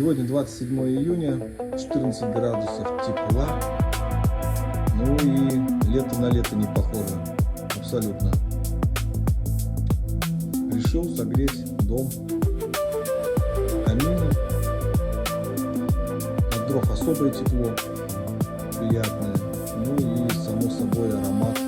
Сегодня 27 июня, 14 градусов тепла. Ну и лето на лето не похоже. Абсолютно. Решил согреть дом камином. От дров особое тепло, приятное. Ну и само собой аромат